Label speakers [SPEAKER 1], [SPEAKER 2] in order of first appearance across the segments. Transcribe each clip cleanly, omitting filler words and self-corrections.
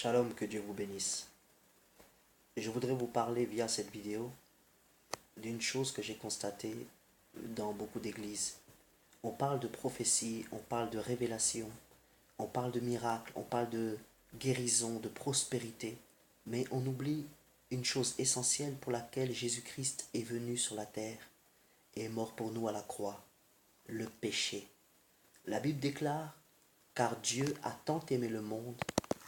[SPEAKER 1] Shalom, que Dieu vous bénisse. Et je voudrais vous parler via cette vidéo d'une chose que j'ai constatée dans beaucoup d'églises. On parle de prophétie, on parle de révélation, on parle de miracles, on parle de guérison, de prospérité, mais on oublie une chose essentielle pour laquelle Jésus-Christ est venu sur la terre et est mort pour nous à la croix, le péché. La Bible déclare, car Dieu a tant aimé le monde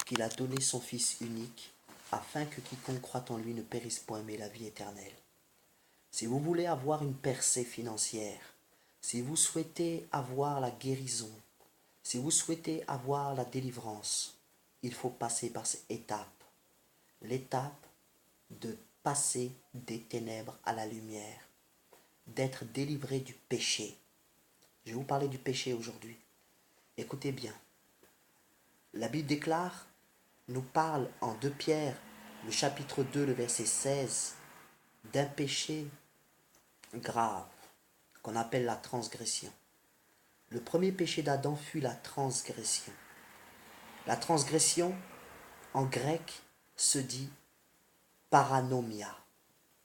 [SPEAKER 1] qu'il a donné son Fils unique, afin que quiconque croit en lui ne périsse point, mais la vie éternelle. Si vous voulez avoir une percée financière, si vous souhaitez avoir la guérison, si vous souhaitez avoir la délivrance, il faut passer par cette étape. L'étape de passer des ténèbres à la lumière, d'être délivré du péché. Je vais vous parler du péché aujourd'hui. Écoutez bien. La Bible déclare, nous parle en 2 Pierre, le chapitre 2, le verset 16, d'un péché grave qu'on appelle la transgression. Le premier péché d'Adam fut la transgression. La transgression, en grec, se dit paranomia.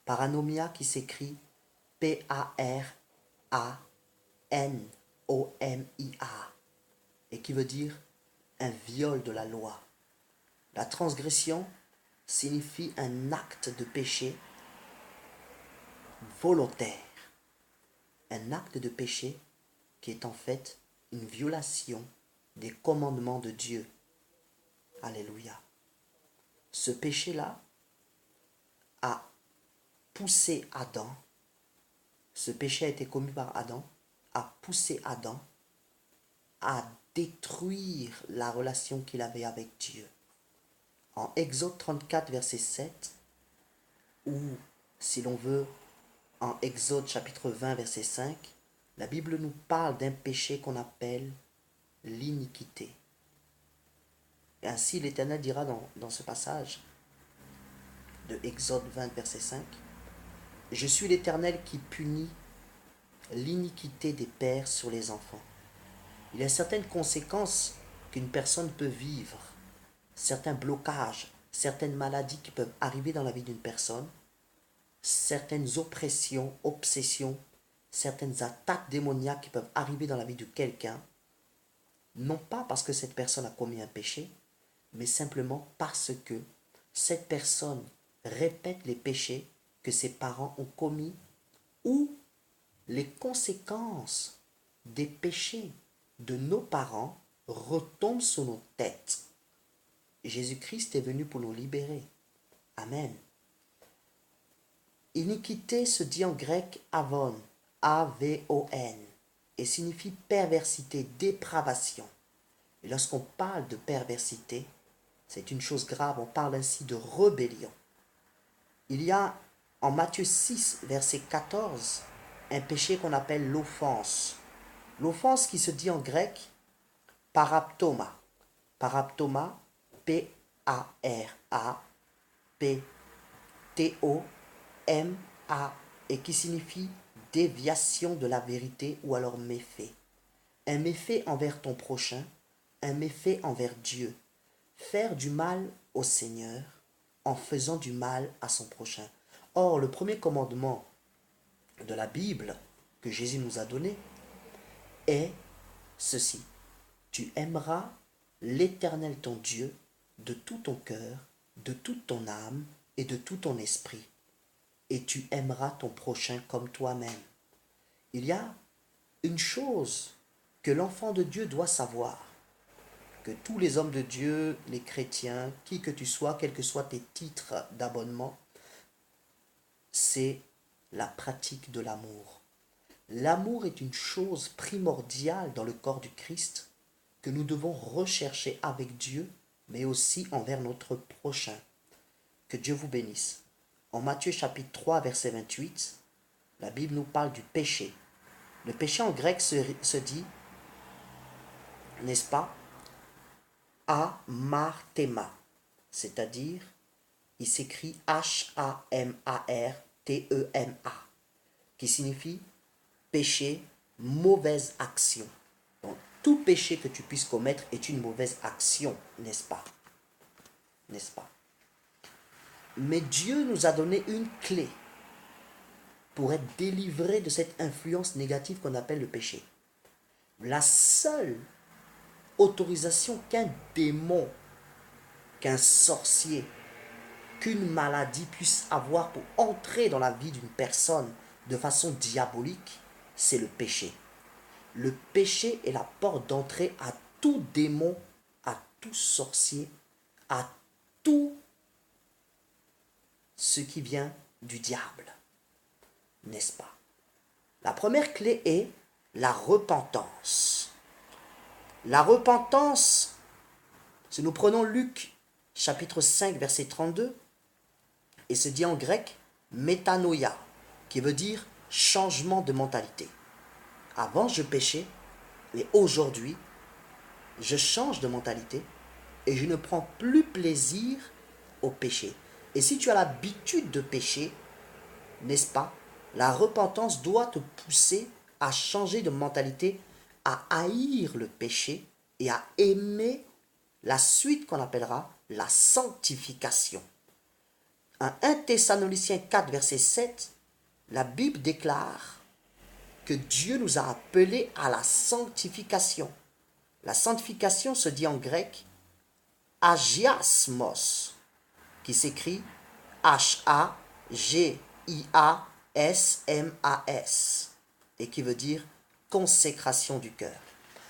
[SPEAKER 1] Paranomia qui s'écrit P-A-R-A-N-O-M-I-A et qui veut dire un viol de la loi. La transgression signifie un acte de péché volontaire. Un acte de péché qui est en fait une violation des commandements de Dieu. Alléluia. Ce péché-là a poussé Adam, ce péché a été commis par Adam, a poussé Adam à détruire la relation qu'il avait avec Dieu. En Exode 34, verset 7, ou si l'on veut, en Exode chapitre 20, verset 5, la Bible nous parle d'un péché qu'on appelle l'iniquité. Et ainsi l'Éternel dira dans ce passage de Exode 20, verset 5, « Je suis l'Éternel qui punit l'iniquité des pères sur les enfants. » Il y a certaines conséquences qu'une personne peut vivre, certains blocages, certaines maladies qui peuvent arriver dans la vie d'une personne, certaines oppressions, obsessions, certaines attaques démoniaques qui peuvent arriver dans la vie de quelqu'un, non pas parce que cette personne a commis un péché, mais simplement parce que cette personne répète les péchés que ses parents ont commis ou les conséquences des péchés de nos parents retombent sur nos têtes. Jésus-Christ est venu pour nous libérer. Amen. Iniquité se dit en grec avon, A-V-O-N, et signifie perversité, dépravation. Et lorsqu'on parle de perversité, c'est une chose grave, on parle ainsi de rébellion. Il y a en Matthieu 6, verset 14, un péché qu'on appelle l'offense. L'offense qui se dit en grec paraptoma. Paraptoma, P-A-R-A-P-T-O-M-A, et qui signifie déviation de la vérité ou alors méfait. Un méfait envers ton prochain, un méfait envers Dieu. Faire du mal au Seigneur en faisant du mal à son prochain. Or, le premier commandement de la Bible que Jésus nous a donné est ceci. Tu aimeras l'Éternel ton Dieu de tout ton cœur, de toute ton âme et de tout ton esprit. Et tu aimeras ton prochain comme toi-même. Il y a une chose que l'enfant de Dieu doit savoir, que tous les hommes de Dieu, les chrétiens, qui que tu sois, quels que soient tes titres d'abonnement, c'est la pratique de l'amour. L'amour est une chose primordiale dans le corps du Christ que nous devons rechercher avec Dieu, mais aussi envers notre prochain. Que Dieu vous bénisse. En Matthieu chapitre 3, verset 28, la Bible nous parle du péché. Le péché en grec se dit, n'est-ce pas, amarthéma, c'est-à-dire, il s'écrit H-A-M-A-R-T-E-M-A, qui signifie péché, mauvaise action. Donc, tout péché que tu puisses commettre est une mauvaise action, n'est-ce pas? n'est-ce pas? Mais Dieu nous a donné une clé pour être délivré de cette influence négative qu'on appelle le péché. La seule autorisation qu'un démon, qu'un sorcier, qu'une maladie puisse avoir pour entrer dans la vie d'une personne de façon diabolique, c'est le péché. Le péché est la porte d'entrée à tout démon, à tout sorcier, à tout ce qui vient du diable, n'est-ce pas? La première clé est la repentance. La repentance, si nous prenons Luc chapitre 5 verset 32, et se dit en grec métanoïa, qui veut dire changement de mentalité. Avant je péchais, et aujourd'hui je change de mentalité et je ne prends plus plaisir au péché. Et si tu as l'habitude de pécher, n'est-ce pas, la repentance doit te pousser à changer de mentalité, à haïr le péché et à aimer la suite qu'on appellera la sanctification. En 1 Thessaloniciens 4, verset 7, la Bible déclare que Dieu nous a appelés à la sanctification. La sanctification se dit en grec agiasmos, qui s'écrit H-A-G-I-A-S-M-A-S, et qui veut dire consécration du cœur.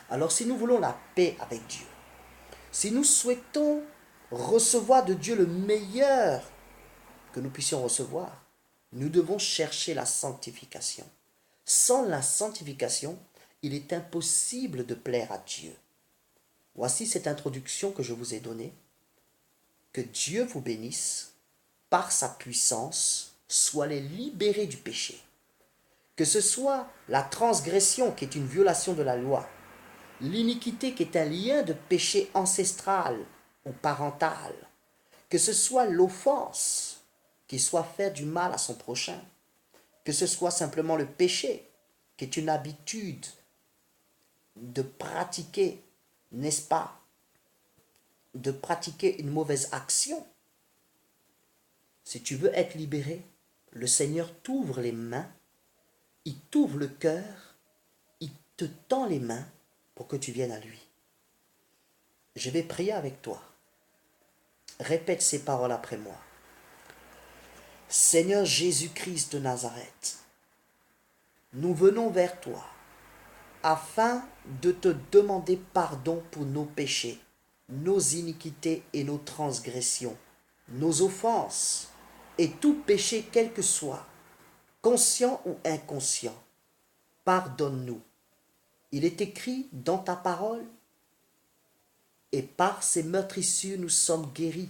[SPEAKER 1] Alors si nous voulons la paix avec Dieu, si nous souhaitons recevoir de Dieu le meilleur que nous puissions recevoir, nous devons chercher la sanctification. Sans la sanctification, il est impossible de plaire à Dieu. Voici cette introduction que je vous ai donnée. Que Dieu vous bénisse, par sa puissance, soyez libérés du péché. Que ce soit la transgression qui est une violation de la loi, l'iniquité qui est un lien de péché ancestral ou parental, que ce soit l'offense qui soit faire du mal à son prochain, que ce soit simplement le péché qui est une habitude de pratiquer, n'est-ce pas, de pratiquer une mauvaise action. Si tu veux être libéré, le Seigneur t'ouvre les mains, il t'ouvre le cœur, il te tend les mains pour que tu viennes à lui. Je vais prier avec toi. Répète ces paroles après moi. Seigneur Jésus-Christ de Nazareth, nous venons vers toi afin de te demander pardon pour nos péchés, nos iniquités et nos transgressions, nos offenses et tout péché quel que soit, conscient ou inconscient. Pardonne-nous. Il est écrit dans ta parole, et par ces meurtrissures nous sommes guéris.